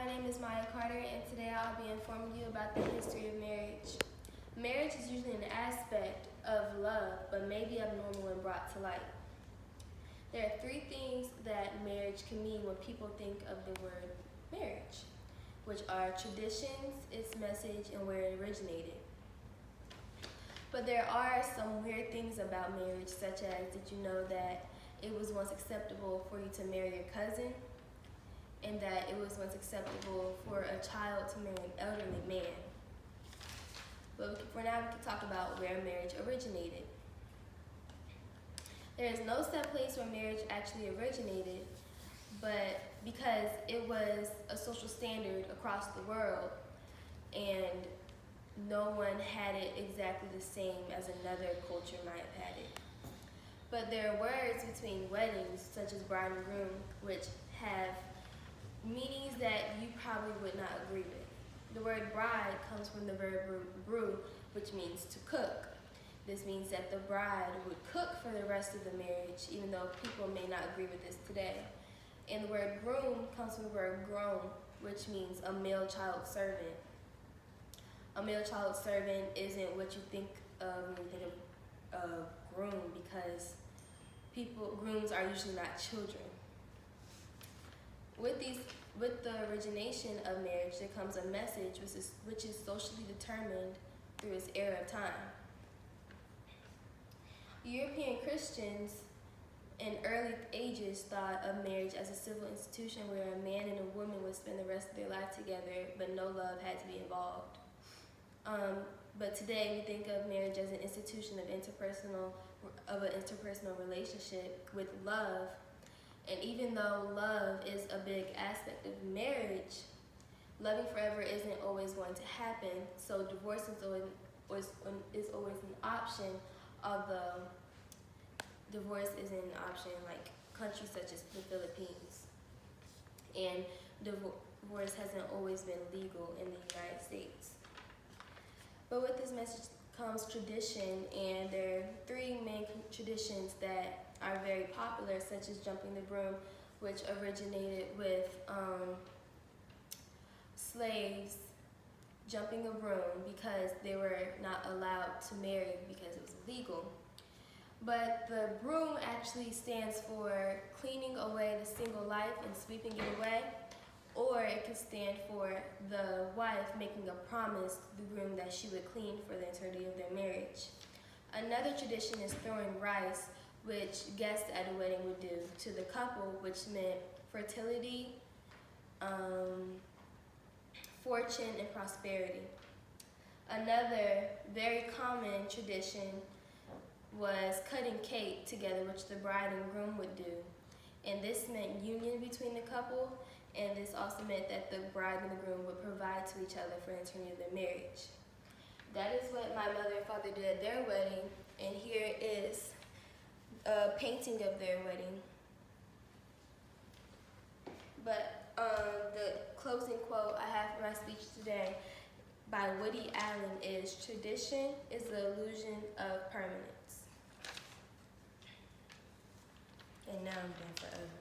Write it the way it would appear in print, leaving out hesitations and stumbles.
name is Maya Carter, and today I'll be informing you about the history of marriage. Marriage is usually an aspect of love, but may be abnormal when brought to light. There are three things that marriage can mean when people think of the word marriage, which are traditions, its message, and where it originated. But there are some weird things about marriage, such as, did you know that it was once acceptable for you to marry your cousin? And that it was once acceptable for a child to marry an elderly man. But for now, we can talk about where marriage originated. There is no set place where marriage actually originated, but because it was a social standard across the world, and no one had it exactly the same as another culture might have had it. But there are words between weddings, such as bride and groom, which have meanings that you probably would not agree with. The word bride comes from the verb brew, which means to cook. This means that the bride would cook for the rest of the marriage, even though people may not agree with this today. And the word groom comes from the word groom, which means a male child servant. A male child servant isn't what you think of when you think of groom, because grooms are usually not children. With the origination of marriage, there comes a message which is socially determined through its era of time. European Christians in early ages thought of marriage as a civil institution where a man and a woman would spend the rest of their life together, but no love had to be involved. But today we think of marriage as an institution of an interpersonal relationship with love. And even though love is a big aspect of marriage, loving forever isn't always going to happen. So divorce is always an option, although divorce isn't an option like countries such as the Philippines. And divorce hasn't always been legal in the United States. But with this message comes tradition, and there are three main traditions that are very popular, such as jumping the broom, which originated with slaves jumping a broom because they were not allowed to marry because it was illegal. But the broom actually stands for cleaning away the single life and sweeping it away, or it could stand for the wife making a promise to the groom that she would clean for the eternity of their marriage. Another tradition is throwing rice, which guests at a wedding would do to the couple, which meant fertility, fortune, and prosperity. Another very common tradition was cutting cake together, which the bride and groom would do. And this meant union between the couple, and this also meant that the bride and the groom would provide to each other for the eternity of their marriage. That is what my mother and father did at their wedding, and here is a painting of their wedding. But the closing quote I have for my speech today by Woody Allen is, "Tradition is the illusion of permanence." And now I'm done forever.